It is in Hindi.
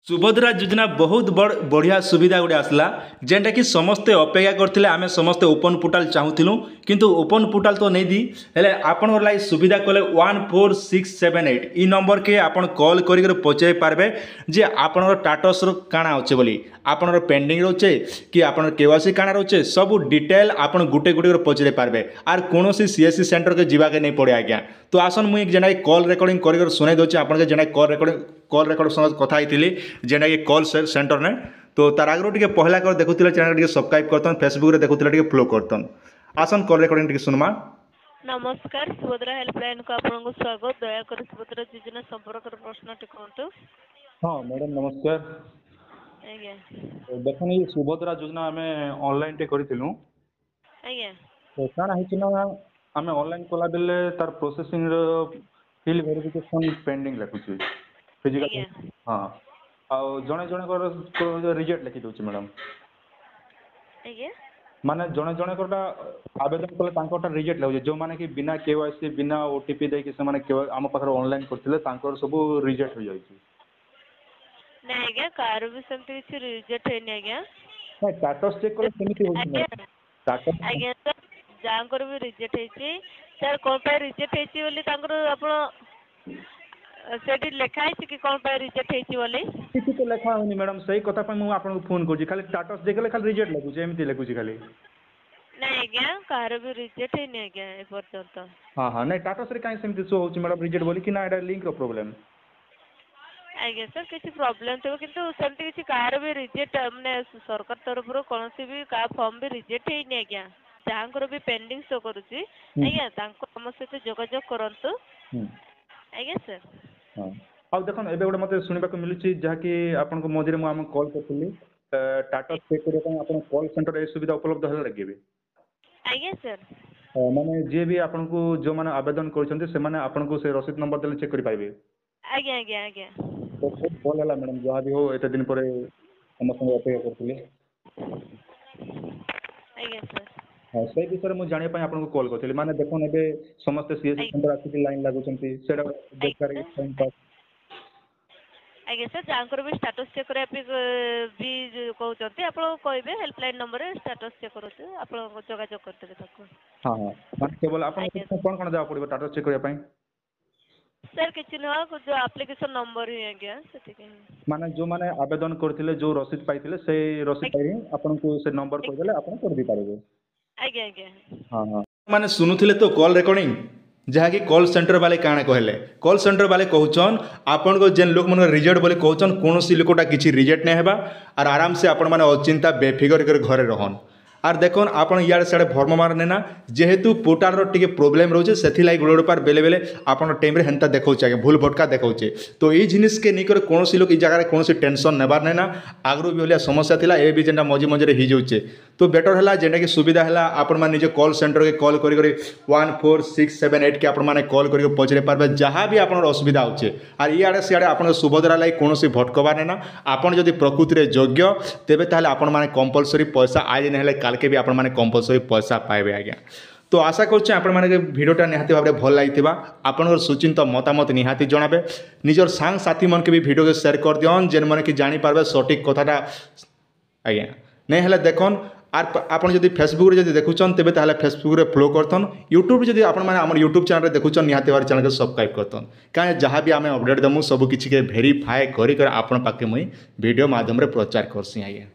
सुभद्रा योजना बहुत बढ़िया सुविधा गुड़े आसला जेनटा कि समस्ते अपेक्षा करते आम समस्ते ओपन पोर्टाल चाहूलु किंतु ओपन पोर्टाल तो नहीं दी हेले आपण लगी सुविधा कले 14678 इ नंबर के आपण कॉल कर पचारि पार्बे जे आपण टाटस काଣା अच्छे बोली आपण पेंडिंग रोचे कि आपण केवासी काଣା रोचे सब डिटेल आपण गुटे गुटे पचारि पार्बे आर कौन सीएससी सेंटर के जीवा के नहीं पड़े आज्ञा तो आसन मुझे जेना कॉल रेकर्डिंग कर सुनाई दूचे आपन जेना कॉल रेकर्ड संग कथा होती जेना कि कॉल सेंटर ने तो तार आगे टे पहला कर देखुले चैनल टे सब्सक्राइब करतन फेसबुक रे देखुले टे फॉलो करतन आसन कॉल रेकर्डिंग टे सुनमा। नमस्कार सुभद्रा हेल्पलाइन को आपको स्वागत दयाकोरी सुभद्रा योजना संपर्क प्रश्न टे कहतु। हाँ मैडम नमस्कार। आज्ञा देखन ये सुभद्रा योजना आम ऑनलाइन टे करथिलु आज्ञा तो काना हिचिना आम ऑनलाइन कला बेले तार प्रोसेसिंग रो फिल वेरिफिकेशन पेंडिंग लिखुची फिजिकल हाँ आ जणे जणे कर रिजेक्ट लिखि दोची मैडम आज्ञा माने जणे जणे करटा आवेदन कले तांकोटा रिजेक्ट लाउजे जो माने कि बिना केवाईसी बिना ओटीपी दे कि से माने आम पाखर ऑनलाइन करथिले तांकर सब रिजेक्ट हो जाईची ना आज्ञा कार भी सेमति किछि रिजेक्ट हेनी आज्ञा ना स्टेटस चेक करे केमिति होची स्टेटस आज्ञा सर जांकर भी रिजेक्ट हेची सर कोन पे रिजेक्ट हेची बोली तांकर आपण सेठी लेखा है कि कौन पे रिजेक्ट हेची बोली किसी तो लेखा होनी मैडम सही कथा पे मु आपन को फोन करजी खाली स्टेटस देखले खाली रिजेक्ट लगुची एमिति लगुची खाली नहीं आज्ञा कार भी रिजेक्ट हेनी आज्ञा ए पर्यंत हां हां नहीं स्टेटस रे काई सेमिति शो होची मैडम रिजेक्ट बोली कि ना एडा लिंक रो प्रॉब्लम आज्ञा सर किसी प्रॉब्लम तो किंतु सेमति किसी कार भी रिजेक्ट माने सरकार तरफ रो कोनसी भी का फॉर्म भी रिजेक्ट हेनी आज्ञा जांकर भी पेंडिंग शो करूची आज्ञा तांको हम सहित जोगाजोग करंतु आज्ञा सर हाँ आ देखो एबे गोटे मते सुनिबा को मिलुची जहा कि आपन को मझे मु हम कॉल करथली टाटा चेक करे पय आपन कॉल सेंटर ए सुविधा उपलब्ध होला लगेबे आज्ञा सर माने जे भी आपन को जो माने आवेदन करछन्ते से माने आपन को से रसीद नंबर देले चेक करि पाइबे आज्ञा आज्ञा आज्ञा तो कॉल होला मैडम जहा भी हो एते दिन परे हम संग अपेक्षा करथली आज्ञा सर हाँ से विषय में जानिया पय आपन को कॉल करथली माने देखो एबे समस्त सीएससी सेंटर आसी लाइन लागुचंती सेडा बेकार टाइम पास आज्ञा सर जांकर भी स्टेटस चेक करे भी कहउचंती आपण कहबे हेल्पलाइन नंबर रे स्टेटस चेक करते आपण जोगाजोग करते ताको हां हां माने केवल आपण कोन कोन जावा पड़िबो स्टेटस चेक करे पय सर किछि न जो एप्लीकेशन नंबर ही आज्ञा सेति के माने जो माने आवेदन करथिले जो रसीद पाइथिले से रसीद पाइ आपन को से नंबर कर देले आपन कर दी पारिबे आज्ञा आज्ञा हां हां माने सुनुथिले तो कॉल रेकर्डिंग जहाँ कि कॉल सेंटर वाले काଣା कहले कॉल सेंटर वाले कहउछन आपन को जेन लोक मन रिजेक्ट बोले कहउछन कोनोसी लोकटा किछि रिजेक्ट नै हेबा आर आराम से आपन माने अचिंता बेफिगर कर घरे रहन आर देखन आपन यार साडे भरम मार नेना जेहेतु पोर्टाल रो टिके प्रॉब्लम रोचे सेथि लाई गोड़ पार बेले बेले आपन टाइम रे हेंता देखौचे आगे भूल भटका देखौचे तो ई जिनिस के निकर कोनोसी लोक ई जगह रे कोनोसी टेंशन नेबार नेना आगरो भी होलिया समस्या थिला ए भी जेंडा मझे मझे रे ही जाउचे तो बेटर हला जेंडा कि सुविधा हला आपन मान निजे कॉल सेंटर के कॉल करी करी 14678 के आपन माने कॉल करी पचरे पारबे जहाँ भी आपन असुविधा होचे आर इयाडे सियाडे आपन सुभद्रा लाई कोनोसी भटकबार नेना आपन जदि प्रकृति रे योग्य तेबे ताले आपन माने कंपलसरी पैसा आज नै हेले काल के भी आपन माने कंपलसरी पैसा पाइबे आज्ञा तो आशा करछे आपण माने वीडियोटा निहाती भाबरे भल लागिथिबा आपनर सुचिंत मतामत निहाती जणाबे निजर सांग साथी मन के भी वीडियो के शेयर कर दियन जेन माने कि जानि पारबे सटीक कथाटा आज्ञा नै हेले देखन आर आपन जदि फेसबुक रे जदि देखुचन तेबे ताले फेसबुक रे फॉलो करतन यूट्यूब रे जदि आपन माने हमर यूट्यूब चैनल रे देखुचन निहाती भाबरे चैनल के सब्सक्राइब करतन काहे जहाँ भी आमे अपडेट दमु सब किछि के वेरीफाई करी कर आपन पाके मुई वीडियो माध्यम रे प्रचार करसी आज्ञा।